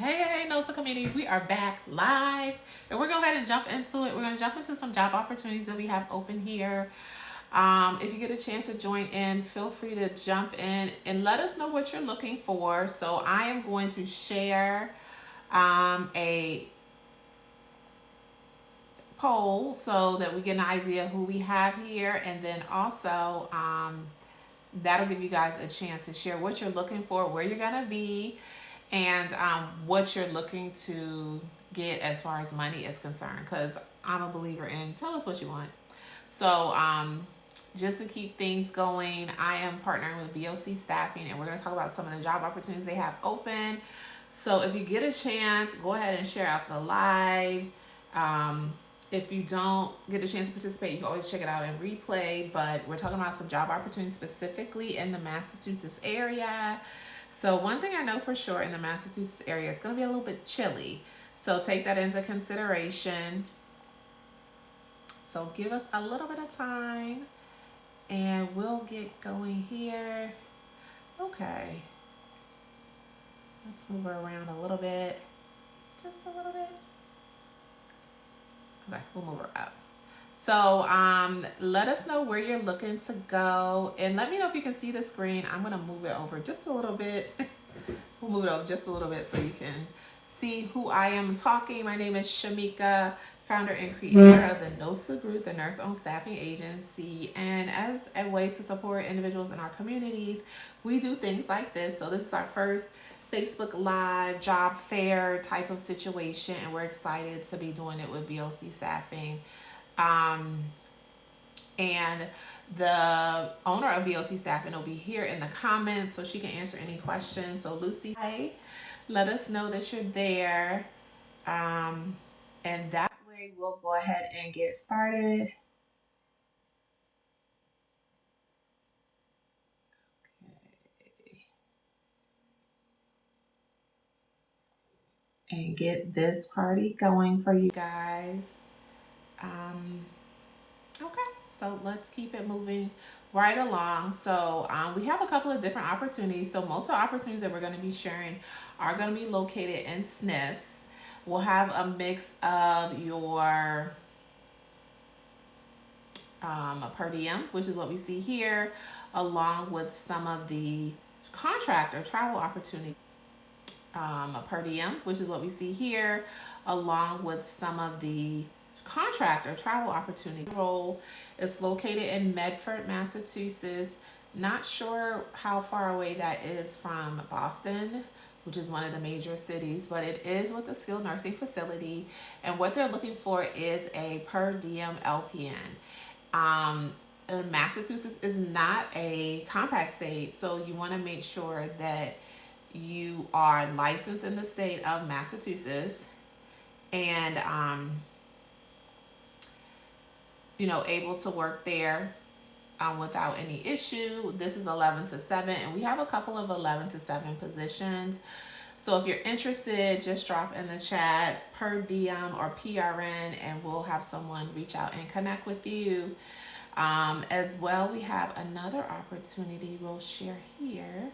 Hey, NOSA community, we are back live and we're going to go ahead and jump into it. We're going to jump into some job opportunities that we have open here. If you get a chance to join in, feel free to jump in and let us know what you're looking for. So I am going to share a poll so that we get an idea of who we have here, and then also that'll give you guys a chance to share what you're looking for, where you're going to be, and what you're looking to get as far as money is concerned, because I'm a believer in tell us what you want. So just to keep things going, I am partnering with BOC Staffing, and we're going to talk about some of the job opportunities they have open. So if you get a chance, go ahead and share out the live. If you don't get a chance to participate, you can always check it out in replay. But we're talking about some job opportunities specifically in the Massachusetts area. So one thing I know for sure in the Massachusetts area, it's going to be a little bit chilly. So take that into consideration. So give us a little bit of time and we'll get going here. Okay. Let's move her around a little bit. Just a little bit. Okay, we'll move her up. So let us know where you're looking to go, and let me know if you can see the screen. I'm going to move it over just a little bit. We'll move it over just a little bit so you can see who I am talking. My name is Shamika, founder and creator of the NOSA Group, the Nurse-Owned Staffing Agency. And as a way to support individuals in our communities, we do things like this. So this is our first Facebook Live job fair type of situation, and we're excited to be doing it with BOC Staffing. And the owner of BOC Staffing will be here in the comments so she can answer any questions. So Lucy, hi, let us know that you're there. And that way we'll go ahead and get started. And get this party going for you guys. Okay, so let's keep it moving right along. So we have a couple of different opportunities. So most of the opportunities that we're going to be sharing are going to be located in SNFs. We'll have a mix of your per diem, which is what we see here, along with some of the contract or travel opportunities. Per diem, which is what we see here, along with some of the contract or travel opportunity. Role is located in Medford, Massachusetts. Not sure how far away that is from Boston, which is one of the major cities, but it is with a skilled nursing facility, and what they're looking for is a per diem LPN. Massachusetts is not a compact state, so you want to make sure that you are licensed in the state of Massachusetts and able to work there without any issue. This is 11 to 7, and we have a couple of 11 to 7 positions. So if you're interested, just drop in the chat per diem or PRN, and we'll have someone reach out and connect with you. As well, we have another opportunity we'll share here.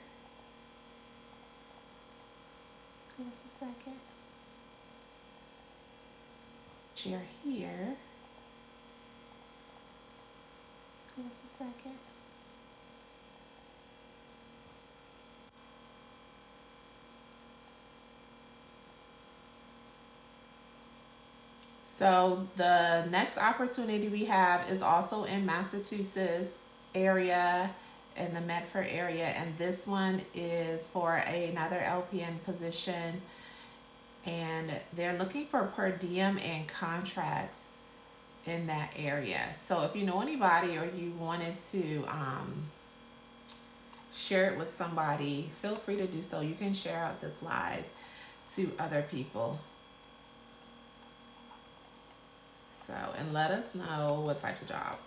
Give us a second. Share here. Give us a second. So the next opportunity we have is also in Massachusetts area, in the Medford area, and this one is for another LPN position, and they're looking for per diem and contracts in that area. So if you know anybody or you wanted to share it with somebody, feel free to do so. You can share out this live to other people. So, and let us know what types of job.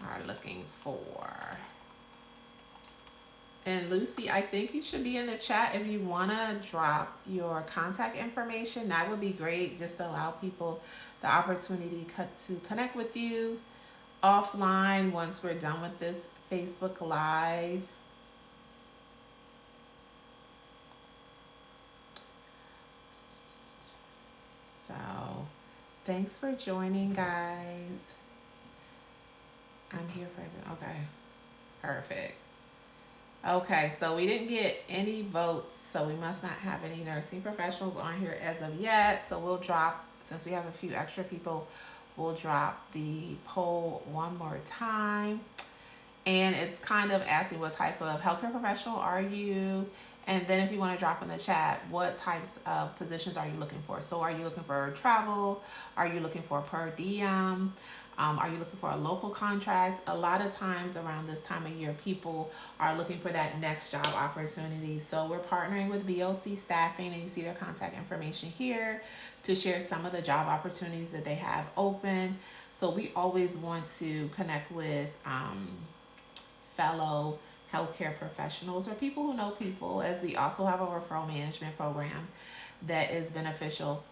Are looking for. And Lucy, I think you should be in the chat if you want to drop your contact information. That would be great, just to allow people the opportunity to connect with you offline once we're done with this Facebook Live. So thanks for joining, guys. I'm here for everyone. Okay, perfect. Okay, so we didn't get any votes, so we must not have any nursing professionals on here as of yet. So we'll drop, since we have a few extra people, we'll drop the poll one more time. And it's kind of asking what type of healthcare professional are you? And then if you want to drop in the chat, what types of positions are you looking for? So are you looking for travel? Are you looking for per diem? Are you looking for a local contract? A lot of times around this time of year, people are looking for that next job opportunity. So we're partnering with BOC Staffing, and you see their contact information here to share some of the job opportunities that they have open. So we always want to connect with fellow healthcare professionals or people who know people, as we also have a referral management program that is beneficial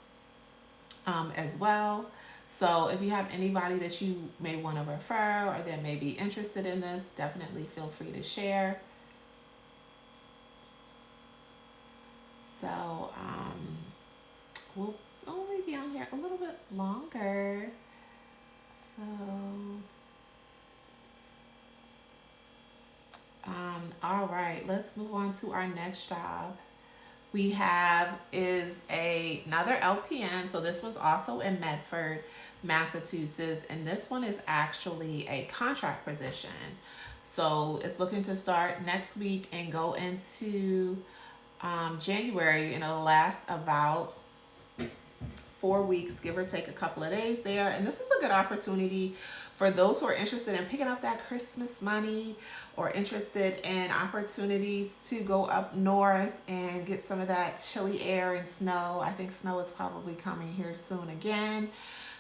as well. So if you have anybody that you may want to refer or that may be interested in this, definitely feel free to share. So we'll only be on here a little bit longer. So all right, let's move on to our next job. We have is another LPN. So this one's also in Medford, Massachusetts, and this one is actually a contract position. So it's looking to start next week and go into January, and it'll last about 4 weeks, give or take a couple of days there. And this is a good opportunity for those who are interested in picking up that Christmas money or interested in opportunities to go up north and get some of that chilly air and snow. I think snow is probably coming here soon again.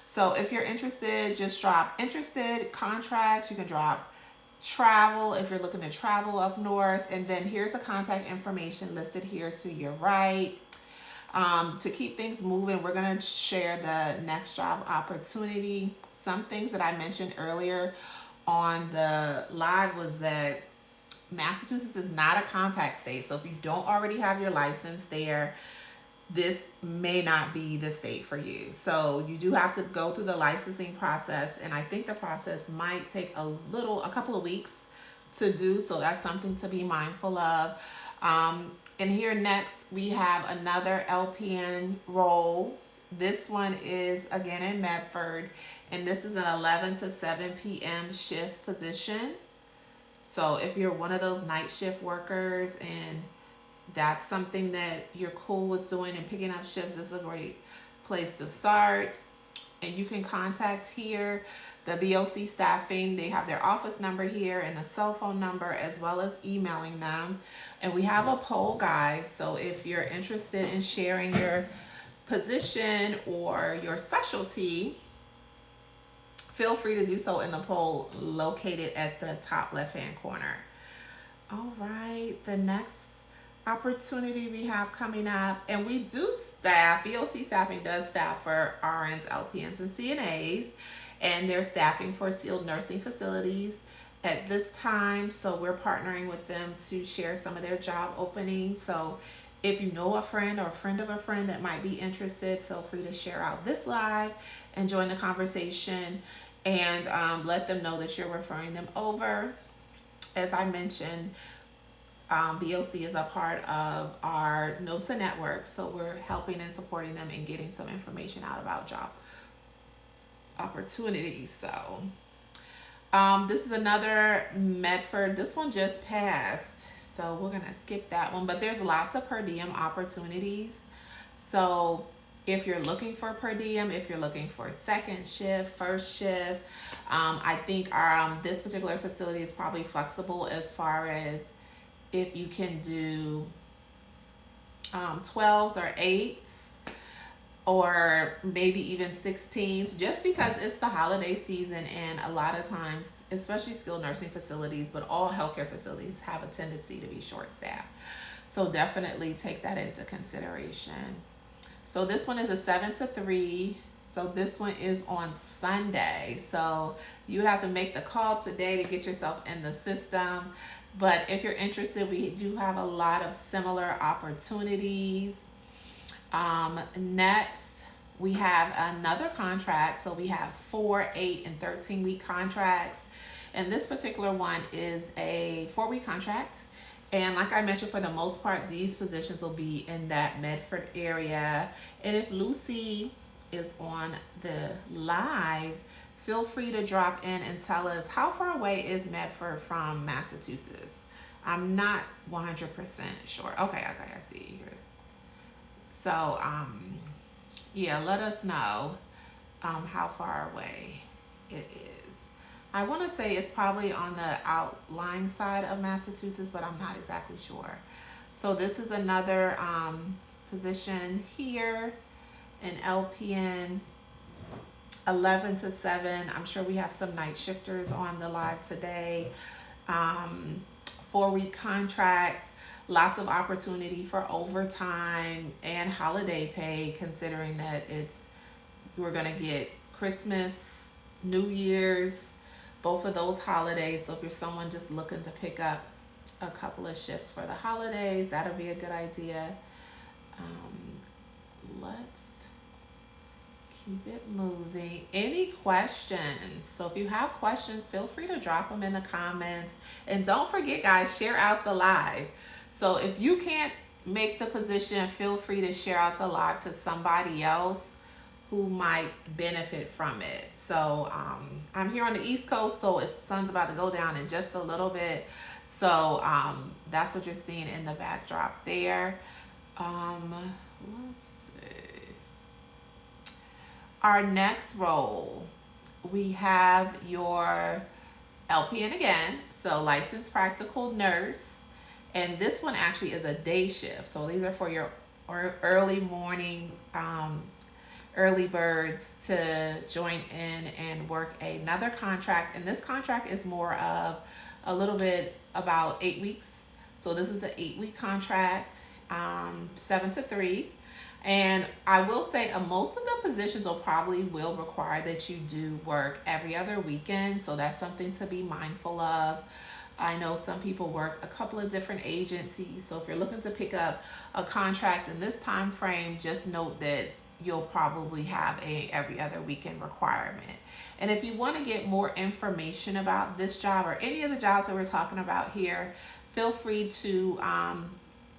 So if you're interested, just drop interested, contracts. You can drop travel if you're looking to travel up north. And then here's the contact information listed here to your right. To keep things moving, we're going to share the next job opportunity. Some things that I mentioned earlier on the live was that Massachusetts is not a compact state. So if you don't already have your license there, this may not be the state for you. So you do have to go through the licensing process, and I think the process might take a couple of weeks to do. So that's something to be mindful of. And here next, we have another LPN role. This one is again in Medford, and this is an 11 to 7 p.m. shift position. So if you're one of those night shift workers and that's something that you're cool with doing and picking up shifts, this is a great place to start. And you can contact here the BOC Staffing. They have their office number here and a cell phone number, as well as emailing them. And we have a poll, guys. So if you're interested in sharing your position or your specialty, feel free to do so in the poll located at the top left-hand corner. All right, the next opportunity we have coming up, and we do staff, BOC Staffing does staff for RNs, LPNs, and CNAs, and they're staffing for skilled nursing facilities at this time. So we're partnering with them to share some of their job openings. So if you know a friend or a friend of a friend that might be interested, feel free to share out this live and join the conversation, and let them know that you're referring them over. As I mentioned, BOC is a part of our NOSA network, so we're helping and supporting them and getting some information out about job opportunities. So this is another Medford. This one just passed, so we're gonna skip that one, but there's lots of per diem opportunities. So if you're looking for per diem, if you're looking for second shift, first shift, I think this particular facility is probably flexible as far as if you can do 12s or 8s, or maybe even 16s, just because it's the holiday season, and a lot of times, especially skilled nursing facilities, but all healthcare facilities have a tendency to be short-staffed. So definitely take that into consideration. So this one is a 7 to 3. So this one is on Sunday. So you have to make the call today to get yourself in the system. But if you're interested, we do have a lot of similar opportunities. Next, we have another contract. So we have 4, 8, and 13-week contracts. And this particular one is a 4-week contract. And like I mentioned, for the most part, these positions will be in that Medford area. And if Lucy is on the live, feel free to drop in and tell us how far away is Medford from Massachusetts. I'm not 100% sure. Okay, I see you here. So, yeah, let us know how far away it is. I want to say it's probably on the outlying side of Massachusetts, but I'm not exactly sure. So this is another position here in LPN, 11 to 7. I'm sure we have some night shifters on the live today. 4-week contract, lots of opportunity for overtime and holiday pay, considering that we're going to get Christmas, New Year's, both of those holidays. So if you're someone just looking to pick up a couple of shifts for the holidays, that'll be a good idea. Let's keep it moving. Any questions? So if you have questions, feel free to drop them in the comments. And don't forget, guys, share out the live. So if you can't make the position, feel free to share out the live to somebody else who might benefit from it. So I'm here on the East Coast, so the sun's about to go down in just a little bit. So that's what you're seeing in the backdrop there. Let's see. Our next role, we have your LPN again, so licensed practical nurse. And this one actually is a day shift. So these are for your early morning early birds to join in and work another contract. And this contract is more of a little bit about 8 weeks. So this is the 8-week contract, 7 to 3. And I will say most of the positions will require that you do work every other weekend. So that's something to be mindful of. I know some people work a couple of different agencies. So if you're looking to pick up a contract in this time frame, just note that you'll probably have a every other weekend requirement. And if you want to get more information about this job or any of the jobs that we're talking about here, feel free to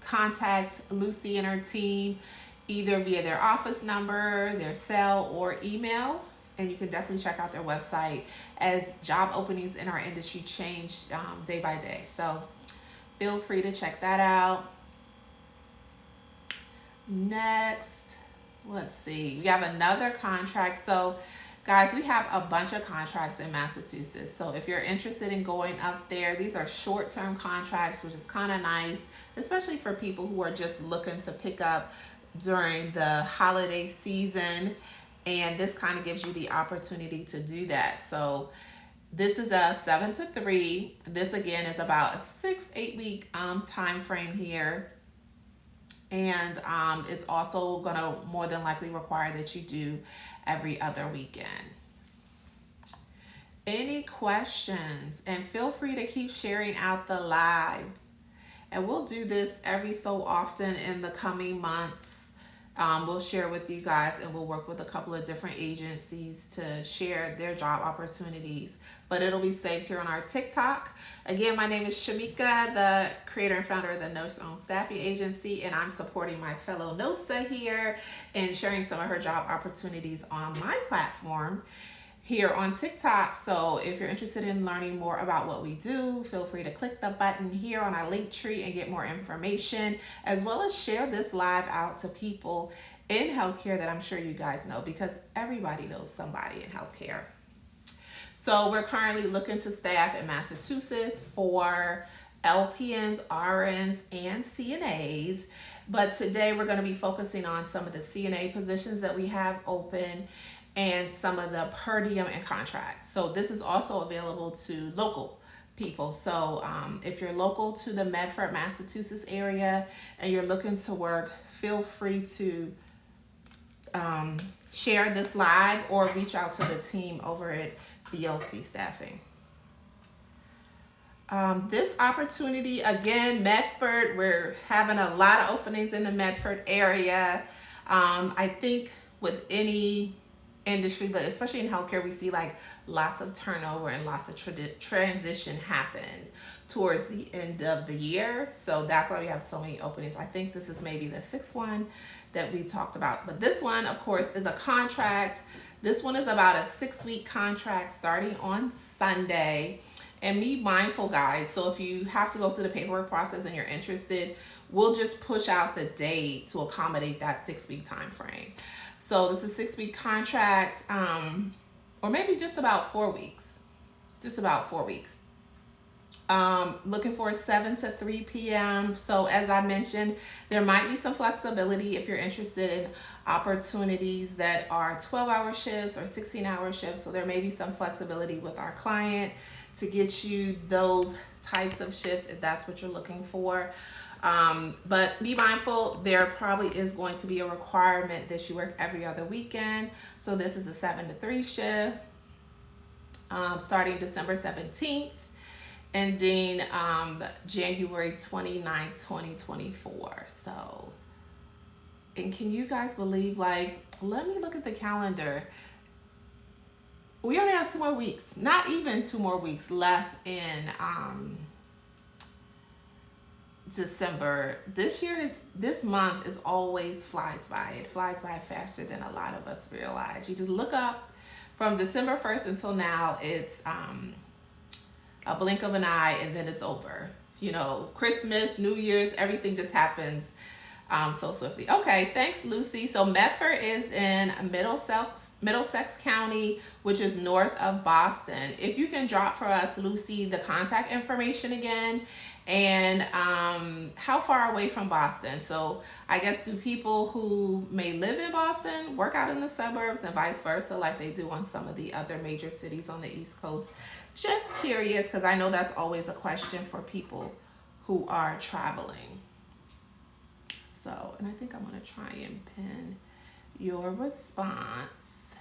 contact Lucy and her team either via their office number, their cell, or email. And you can definitely check out their website, as job openings in our industry change day by day. So feel free to check that out. Next, let's see, we have another contract. So guys, we have a bunch of contracts in Massachusetts. So if you're interested in going up there, these are short-term contracts, which is kind of nice, especially for people who are just looking to pick up during the holiday season. And this kind of gives you the opportunity to do that. So this is a 7 to 3. This again is about a 6-8 week time frame here. And it's also going to more than likely require that you do every other weekend. Any questions? And feel free to keep sharing out the live. And we'll do this every so often in the coming months. We'll share with you guys, and we'll work with a couple of different agencies to share their job opportunities. But it'll be saved here on our TikTok. Again, my name is Shamika, the creator and founder of the Nurse-Owned Staffing Agency, and I'm supporting my fellow NOSA here and sharing some of her job opportunities on my platform here on TikTok. So if you're interested in learning more about what we do, feel free to click the button here on our link tree and get more information, as well as share this live out to people in healthcare that I'm sure you guys know, because everybody knows somebody in healthcare. So we're currently looking to staff in Massachusetts for LPNs, RNs, and CNAs. But today we're going to be focusing on some of the CNA positions that we have open and some of the per diem and contracts. So this is also available to local people. So if you're local to the Medford, Massachusetts area and you're looking to work, feel free to share this live or reach out to the team over at BLC Staffing. This opportunity, again, Medford, we're having a lot of openings in the Medford area. I think with any industry, but especially in healthcare, we see like lots of turnover and lots of transition happen towards the end of the year. So that's why we have so many openings. I think this is maybe the sixth one that we talked about. But this one, of course, is a contract. This one is about a 6-week contract starting on Sunday. And be mindful, guys. So if you have to go through the paperwork process and you're interested, we'll just push out the date to accommodate that 6-week time frame. So this is a 6-week contract, or maybe just about 4 weeks. Just about 4 weeks. Looking for 7 to 3 p.m. So as I mentioned, there might be some flexibility if you're interested in opportunities that are 12-hour shifts or 16-hour shifts. So there may be some flexibility with our client to get you those types of shifts if that's what you're looking for. But be mindful, there probably is going to be a requirement that you work every other weekend. So this is a 7 to 3 shift, starting December 17th, ending January 29th, 2024. So, and can you guys believe, like, let me look at the calendar. We only have 2 more weeks, not even 2 more weeks left in December. This month is always flies by. It flies by faster than a lot of us realize. You just look up from December 1st until now, it's a blink of an eye and then it's over. You know, Christmas, New Year's, everything just happens so swiftly. Okay, thanks, Lucy. So Medford is in Middlesex County, which is north of Boston. If you can drop for us, Lucy, the contact information again, and how far away from Boston. So I guess do people who may live in Boston work out in the suburbs and vice versa like they do on some of the other major cities on the East Coast? Just curious, because I know that's always a question for people who are traveling. So, and I think I'm going to try and pin your response.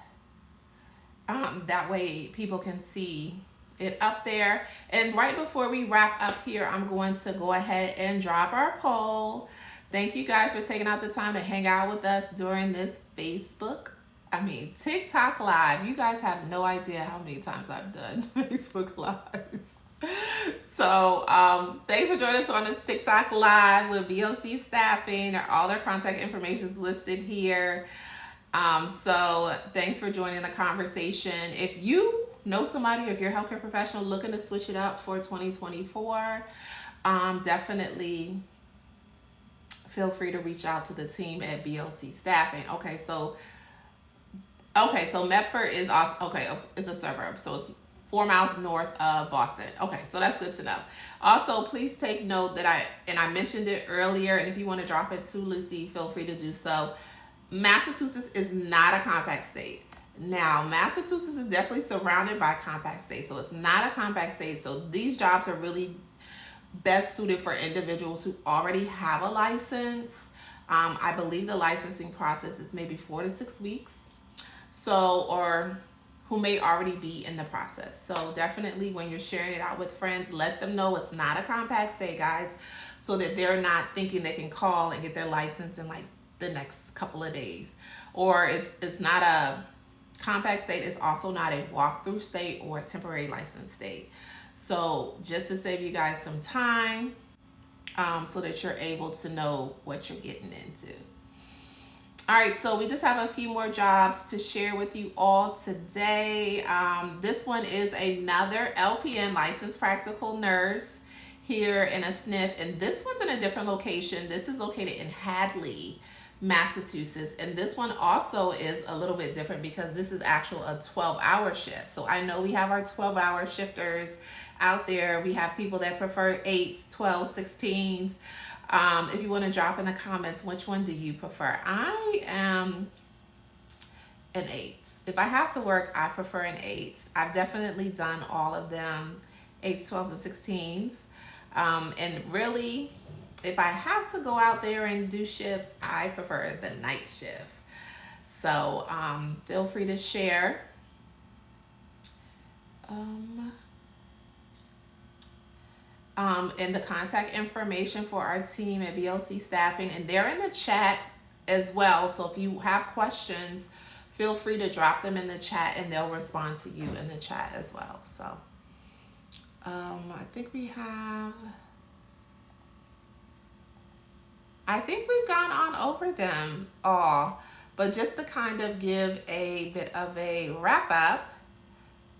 That way people can see it up there. And right before we wrap up here, I'm going to go ahead and drop our poll. Thank you guys for taking out the time to hang out with us during this TikTok live. You guys have no idea how many times I've done Facebook lives. So thanks for joining us on this TikTok live with VOC Staffing. All their contact information is listed here. So thanks for joining the conversation. If you know somebody, if you're a healthcare professional looking to switch it up for 2024, definitely feel free to reach out to the team at BLC Staffing. Okay, so Medford is also, it's a suburb, so it's 4 miles north of Boston. Okay, so that's good to know. Also, please take note that I mentioned it earlier, and if you want to drop it to Lucy, feel free to do so. Massachusetts is not a compact state. Now, Massachusetts is definitely surrounded by compact states, so it's not a compact state. So these jobs are really best suited for individuals who already have a license. I believe the licensing process is maybe 4 to 6 weeks. So, or who may already be in the process. So definitely when you're sharing it out with friends, let them know it's not a compact state, guys, so that they're not thinking they can call and get their license in like the next couple of days. Or it's not a compact state, it's also not a walkthrough state or a temporary license state. So just to save you guys some time, so that you're able to know what you're getting into. All right, so we just have a few more jobs to share with you all today. This one is another LPN, licensed practical nurse, here in a SNF, and this one's in a different location. This is located in Hadley, Massachusetts, and this one also is a little bit different because this is actual a 12-hour shift. So I know we have our 12-hour shifters out there. We have people that prefer 8s, 12s, 16s. If you want to drop in the comments, which one do you prefer? I am an 8. If I have to work, I prefer an 8. I've definitely done all of them, 8s, 12s, and 16s. And really, if I have to go out there and do shifts, I prefer the night shift. So feel free to share. Um, and the contact information for our team at BLC Staffing, and they're in the chat as well. So if you have questions, feel free to drop them in the chat and they'll respond to you in the chat as well. So I think we've gone on over them all, but just to kind of give a bit of a wrap up,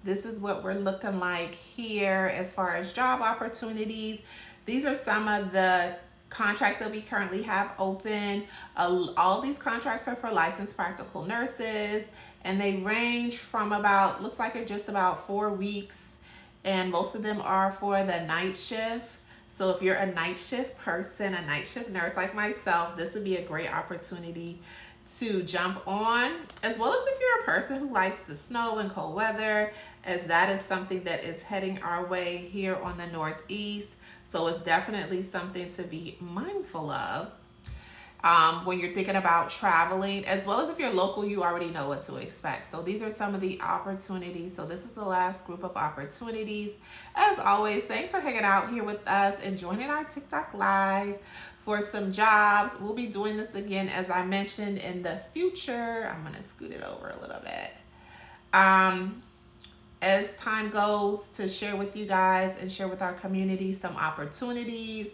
this is what we're looking like here as far as job opportunities. These are some of the contracts that we currently have open. All these contracts are for licensed practical nurses, and they range from about, looks like it's just about 4 weeks, and most of them are for the night shift. So if you're a night shift person, a night shift nurse like myself, this would be a great opportunity to jump on, as well as if you're a person who likes the snow and cold weather, as that is something that is heading our way here on the Northeast. So it's definitely something to be mindful of when you're thinking about traveling, as well as if you're local, you already know what to expect. So these are some of the opportunities. So this is the last group of opportunities. As always, thanks for hanging out here with us and joining our TikTok live for some jobs. We'll be doing this again, as I mentioned, in the future. I'm going to scoot it over a little bit. As time goes, to share with you guys and share with our community some opportunities.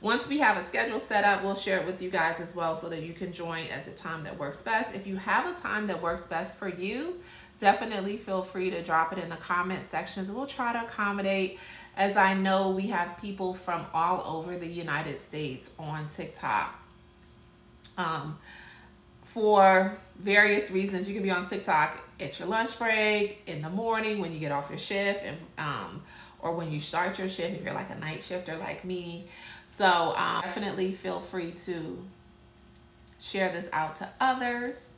Once we have a schedule set up, we'll share it with you guys as well so that you can join at the time that works best. If you have a time that works best for you, definitely feel free to drop it in the comment sections. We'll try to accommodate, as I know we have people from all over the United States on TikTok. For various reasons, you can be on TikTok at your lunch break, in the morning when you get off your shift, and or when you start your shift if you're like a night shifter like me. So definitely feel free to share this out to others.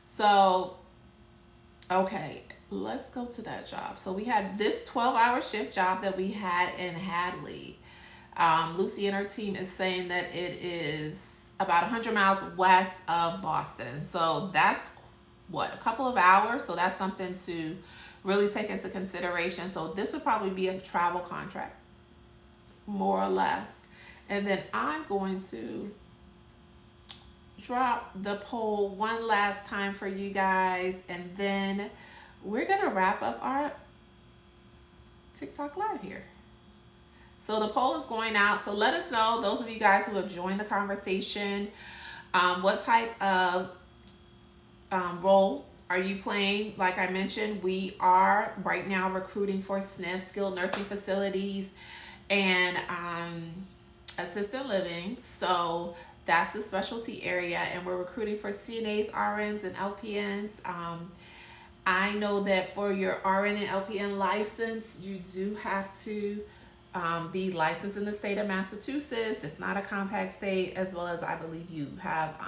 So okay, let's go to that job. So we had this 12-hour shift job that we had in Hadley. Lucy and her team is saying that it is about 100 miles west of Boston. So that's what, a couple of hours. So that's something to really take into consideration. So this would probably be a travel contract, more or less. And then I'm going to drop the poll one last time for you guys, and then we're gonna wrap up our TikTok live here. So the poll is going out. So let us know, those of you guys who have joined the conversation, what type of role are you playing? Like I mentioned, we are right now recruiting for SNF, skilled nursing facilities, and assisted living. So that's the specialty area, and we're recruiting for CNAs, RNs, and LPNs. I know that for your RN and LPN license, you do have to be licensed in the state of Massachusetts. It's not a compact state, as well as I believe you have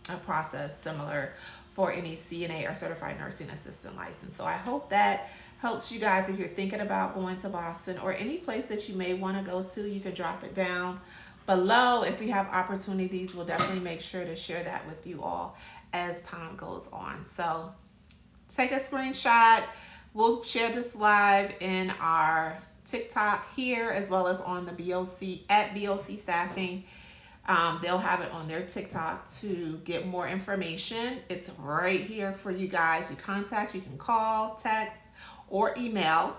a process similar for any CNA or certified nursing assistant license. So I hope that helps you guys if you're thinking about going to Boston or any place that you may want to go to. You can drop it down below. If we have opportunities, we'll definitely make sure to share that with you all as time goes on. So take a screenshot. We'll share this live in our TikTok here, as well as on the BOC at BOC Staffing. They'll have it on their TikTok to get more information. It's right here for you guys. You can call, text, or email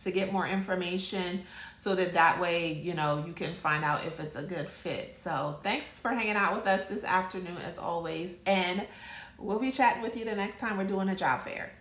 to get more information, so that way, you know, you can find out if it's a good fit. So thanks for hanging out with us this afternoon, as always, and we'll be chatting with you the next time we're doing a job fair.